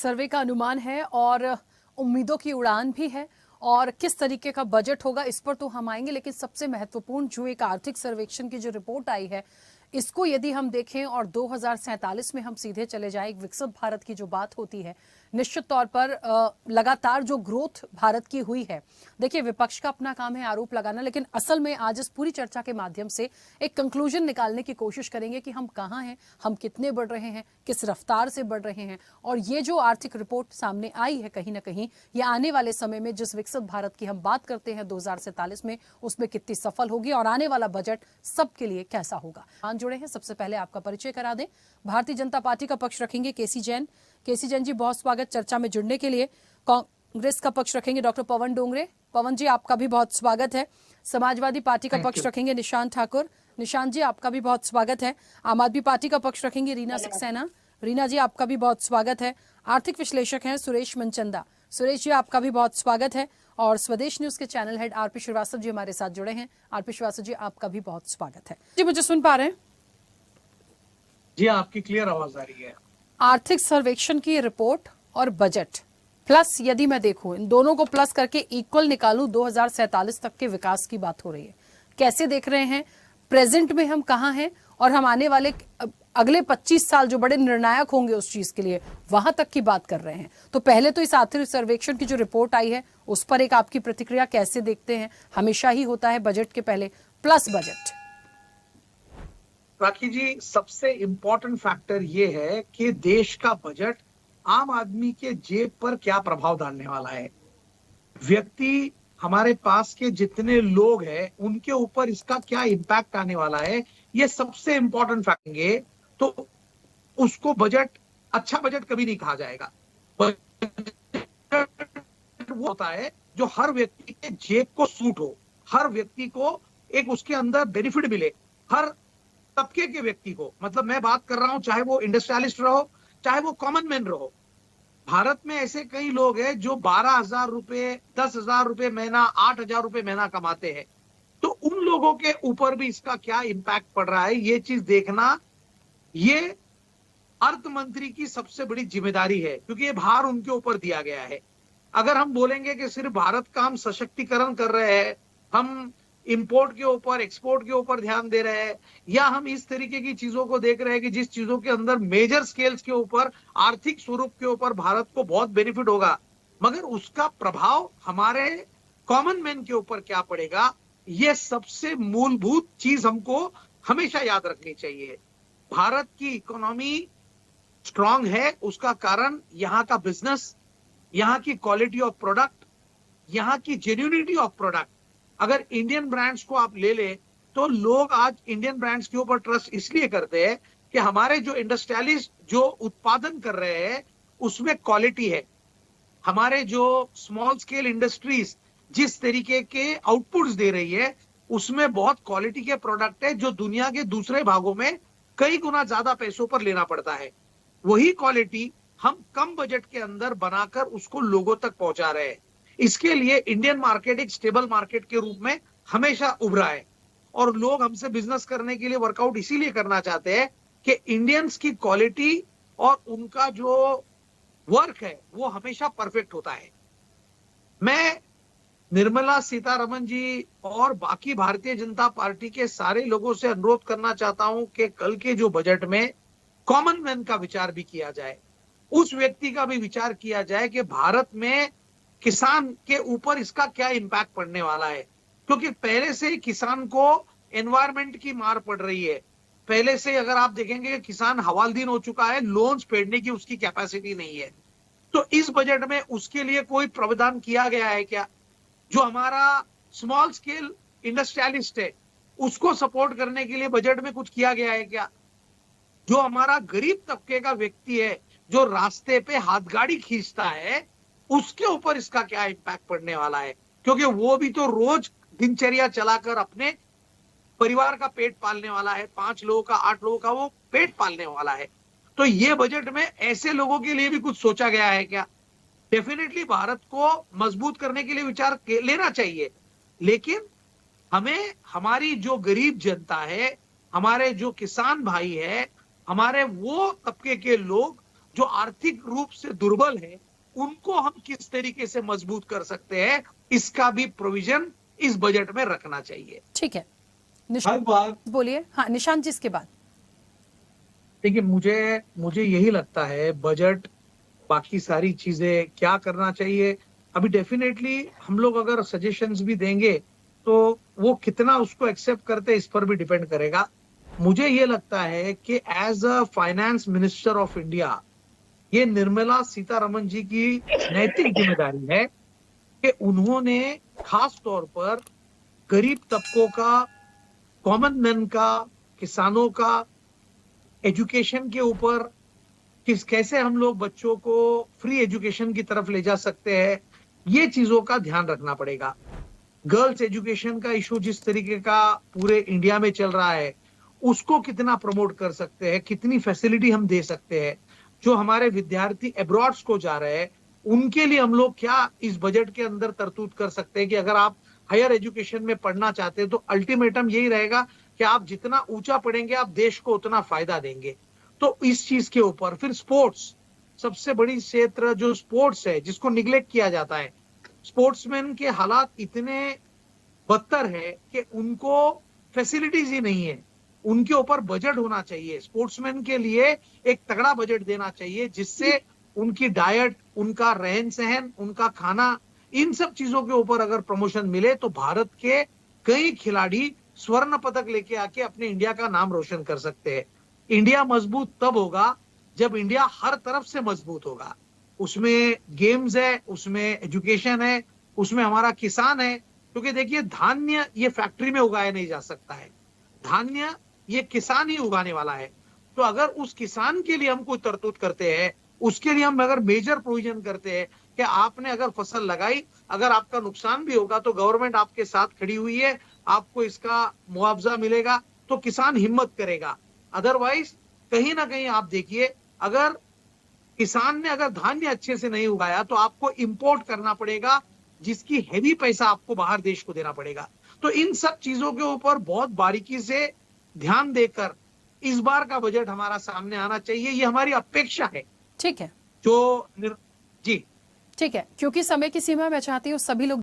सर्वे का अनुमान है और उम्मीदों की उड़ान भी है और किस तरीके का बजट होगा इस पर तो हम आएंगे, लेकिन सबसे महत्वपूर्ण जो एक आर्थिक सर्वेक्षण की जो रिपोर्ट आई है इसको यदि हम देखें और 2047 में हम सीधे चले जाएं, एक विकसित भारत की जो बात होती है, निश्चित तौर पर लगातार जो ग्रोथ भारत की हुई है। देखिए, विपक्ष का अपना काम है आरोप लगाना, लेकिन असल में आज इस पूरी चर्चा के माध्यम से एक कंक्लूजन निकालने की कोशिश करेंगे कि हम कहां हैं, हम कितने बढ़ रहे हैं, किस रफ्तार से बढ़ रहे हैं। और ये जो आर्थिक रिपोर्ट सामने आई है, कहीं ना कहीं ये आने वाले समय में जिस विकसित भारत की हम बात करते हैं 2047 में, उसमें कितनी सफल होगी और आने वाला बजट सबके लिए कैसा होगा। जुड़े हैं, सबसे पहले आपका परिचय करा दें। भारतीय जनता पार्टी का पक्ष रखेंगे केसी जैन। केसी जैन जी, बहुत स्वागत चर्चा में जुड़ने के लिए। कांग्रेस का पक्ष रखेंगे डॉक्टर पवन डोंगरे। पवन जी, आपका भी बहुत स्वागत है। समाजवादी पार्टी का पक्ष रखेंगे निशांत ठाकुर। निशांत जी, आपका भी बहुत स्वागत है। आम आदमी पार्टी का पक्ष रखेंगे रीना सक्सेना। रीना जी, आपका भी बहुत स्वागत है। आर्थिक विश्लेषक हैं सुरेश मनचंदा। सुरेश जी, आपका भी बहुत स्वागत है। और स्वदेश न्यूज के channel head RP Srivastava ji हमारे साथ जुड़े हैं। आरपी श्रीवास्तव जी, आपका भी बहुत स्वागत है। जी, मुझे सुन पा रहे हैं? जी, आपकी क्लियर आवाज आ रही है। आर्थिक सर्वेक्षण की रिपोर्ट और बजट प्लस, यदि मैं देखूं इन दोनों को प्लस करके इक्वल निकालूं, 2047 तक के विकास की बात हो रही है। कैसे देख रहे हैं, प्रेजेंट में हम कहां हैं और हम आने वाले अगले 25 साल जो बड़े निर्णायक होंगे उस चीज के लिए, वहां तक की बात कर रहे हैं। तो पहले तो इस आर्थिक सर्वेक्षण की जो रिपोर्ट आई है उस पर एक आपकी प्रतिक्रिया कैसे देखते हैं? हमेशा ही होता है बजट के पहले प्लस बजट। राखी जी, सबसे इंपॉर्टेंट फैक्टर ये है कि देश का बजट आम आदमी के जेब पर क्या प्रभाव डालने वाला है। व्यक्ति, हमारे पास के जितने लोग हैं उनके ऊपर इसका क्या इम्पैक्ट आने वाला है, ये सबसे इंपॉर्टेंट फैक्टर है। तो उसको बजट, अच्छा बजट कभी नहीं कहा जाएगा। बजट वो होता है जो हर व्यक्ति के जेब को सूट हो, हर व्यक्ति को एक उसके अंदर बेनिफिट मिले, हर तबके के व्यक्ति को। मतलब मैं बात कर रहा हूं, चाहे वो इंडस्ट्रियलिस्ट रहो, चाहे वो कॉमन मैन रहो। भारत में ऐसे कई लोग हैं जो 12,000 रुपए, 10,000 रुपए महीना, 8,000 रुपए महीना कमाते हैं। तो उन लोगों के ऊपर भी इसका क्या इम्पैक्ट पड़ रहा है, ये चीज देखना, ये अर्थ मंत्री की सबसे बड़ी जिम्मेदारी है, क्योंकि ये भार उनके ऊपर दिया गया है। अगर हम बोलेंगे कि सिर्फ भारत का हम सशक्तिकरण कर रहे हैं, हम इंपोर्ट के ऊपर, एक्सपोर्ट के ऊपर ध्यान दे रहे हैं, या हम इस तरीके की चीजों को देख रहे हैं कि जिस चीजों के अंदर मेजर स्केल्स के ऊपर, आर्थिक स्वरूप के ऊपर भारत को बहुत बेनिफिट होगा, मगर उसका प्रभाव हमारे कॉमन मैन के ऊपर क्या पड़ेगा, यह सबसे मूलभूत चीज हमको हमेशा याद रखनी चाहिए। भारत की इकोनॉमी स्ट्रांग है, उसका कारण यहाँ का बिजनेस, यहाँ की क्वालिटी ऑफ प्रोडक्ट, यहाँ की जेन्युइनिटी ऑफ प्रोडक्ट। अगर इंडियन ब्रांड्स को आप ले ले तो लोग आज इंडियन ब्रांड्स के ऊपर ट्रस्ट इसलिए करते हैं कि हमारे जो इंडस्ट्रियलिस्ट जो उत्पादन कर रहे हैं उसमें क्वालिटी है। हमारे जो स्मॉल स्केल इंडस्ट्रीज जिस तरीके के आउटपुट्स दे रही है उसमें बहुत क्वालिटी के प्रोडक्ट है जो दुनिया के दूसरे भागों में कई गुना ज्यादा पैसों पर लेना पड़ता है। वही क्वालिटी हम कम बजट के अंदर बनाकर उसको लोगों तक पहुंचा रहे हैं। इसके लिए इंडियन मार्केट एक स्टेबल मार्केट के रूप में हमेशा उभरा है और लोग हमसे बिजनेस करने के लिए वर्कआउट इसीलिए करना चाहते हैं कि इंडियंस की क्वालिटी और उनका जो वर्क है वो हमेशा परफेक्ट होता है। मैं निर्मला सीतारमण जी और बाकी भारतीय जनता पार्टी के सारे लोगों से अनुरोध करना चाहता हूं कि कल के जो बजट में कॉमन मैन का विचार भी किया जाए, उस व्यक्ति का भी विचार किया जाए कि भारत में किसान के ऊपर इसका क्या इंपैक्ट पड़ने वाला है। क्योंकि पहले से ही किसान को एनवायरमेंट की मार पड़ रही है। पहले से अगर आप देखेंगे किसान हवालदिन हो चुका है, लोन्स फेडने की उसकी कैपेसिटी नहीं है। तो इस बजट में उसके लिए कोई प्रावधान किया गया है क्या? जो हमारा स्मॉल स्केल इंडस्ट्रियलिस्ट है उसको सपोर्ट करने के लिए बजट में कुछ किया गया है क्या? जो हमारा गरीब तबके का व्यक्ति है जो रास्ते पे हाथगाड़ी खींचता है उसके ऊपर इसका क्या इम्पैक्ट पड़ने वाला है? क्योंकि वो भी तो रोज दिनचर्या चलाकर अपने परिवार का पेट पालने वाला है, 5 लोगों का, 8 लोगों का वो पेट पालने वाला है। तो ये बजट में ऐसे लोगों के लिए भी कुछ सोचा गया है क्या? डेफिनेटली भारत को मजबूत करने के लिए विचार लेना चाहिए, लेकिन हमें हमारी जो गरीब जनता है, हमारे जो किसान भाई है, हमारे वो तबके के लोग, जो आर्थिक रूप से दुर्बल है उनको हम किस तरीके से मजबूत कर सकते हैं, इसका भी प्रोविजन इस बजट में रखना चाहिए। ठीक है, हर निशांत बार बोलिए। हाँ निशांत जी, इसके बाद। देखिए, मुझे यही लगता है बजट, बाकी सारी चीजें क्या करना चाहिए, अभी डेफिनेटली हम लोग अगर सजेशंस भी देंगे तो वो कितना उसको एक्सेप्ट करते हैं इस पर भी डिपेंड करेगा। मुझे ये लगता है कि as a finance minister of India ये निर्मला सीतारमन जी की नैतिक जिम्मेदारी है कि उन्होंने खास तौर पर गरीब तबकों का, कॉमन मैन का, किसानों का एजुकेशन के ऊपर कैसे हम लोग बच्चों को फ्री एजुकेशन की तरफ ले जा सकते हैं, ये चीजों का ध्यान रखना पड़ेगा। गर्ल्स एजुकेशन का इशू जिस तरीके का पूरे इंडिया में चल रहा है, उसको कितना प्रमोट कर सकते हैं, कितनी फैसिलिटी हम दे सकते हैं। जो हमारे विद्यार्थी अब्रॉड्स को जा रहे हैं, उनके लिए हम लोग क्या इस बजट के अंदर तरतूद कर सकते हैं कि अगर आप हायर एजुकेशन में पढ़ना चाहते हैं तो अल्टीमेटम यही रहेगा कि आप जितना ऊंचा पढ़ेंगे आप देश को उतना फायदा देंगे। तो इस चीज के ऊपर फिर स्पोर्ट्स, सबसे बड़ी क्षेत्र जो स्पोर्ट्स है जिसको निग्लेक्ट किया जाता है, स्पोर्ट्समैन के हालात इतने बदतर है कि उनको फैसिलिटीज ही नहीं है। उनके ऊपर बजट होना चाहिए, स्पोर्ट्समैन के लिए एक तगड़ा बजट देना चाहिए जिससे उनकी डाइट, उनका रहन सहन, उनका खाना, इन सब चीजों के ऊपर अगर प्रमोशन मिले तो भारत के कई खिलाड़ी स्वर्ण पदक लेके आके अपने इंडिया का नाम रोशन कर सकते हैं। इंडिया मजबूत तब होगा जब इंडिया हर तरफ से मजबूत होगा। उसमें गेम्स है, उसमें एजुकेशन है, उसमें हमारा किसान है। क्योंकि देखिए, धान्य ये फैक्ट्री में उगाया नहीं जा सकता है, धान्य ये किसान ही उगाने वाला है। तो अगर उस किसान के लिए हम कोई तरतूद करते हैं, उसके लिए हम अगर मेजर प्रोविजन करते हैं कि आपने अगर फसल लगाई, अगर आपका नुकसान भी होगा तो गवर्नमेंट आपके साथ खड़ी हुई है, आपको इसका मुआवजा मिलेगा, तो किसान हिम्मत करेगा। अदरवाइज कहीं ना कहीं आप देखिए, अगर किसान ने अगर धान्य अच्छे से नहीं उगाया तो आपको इंपोर्ट करना पड़ेगा, जिसकी हेवी पैसा आपको बाहर देश को देना पड़ेगा। तो इन सब चीजों के ऊपर बहुत बारीकी से ध्यान देकर इस बार का बजट हमारा सामने आना चाहिए, ये हमारी अपेक्षा है। ठीक है जो जी ठीक है, क्योंकि समय की सीमा, मैं चाहती हूँ सभी लोग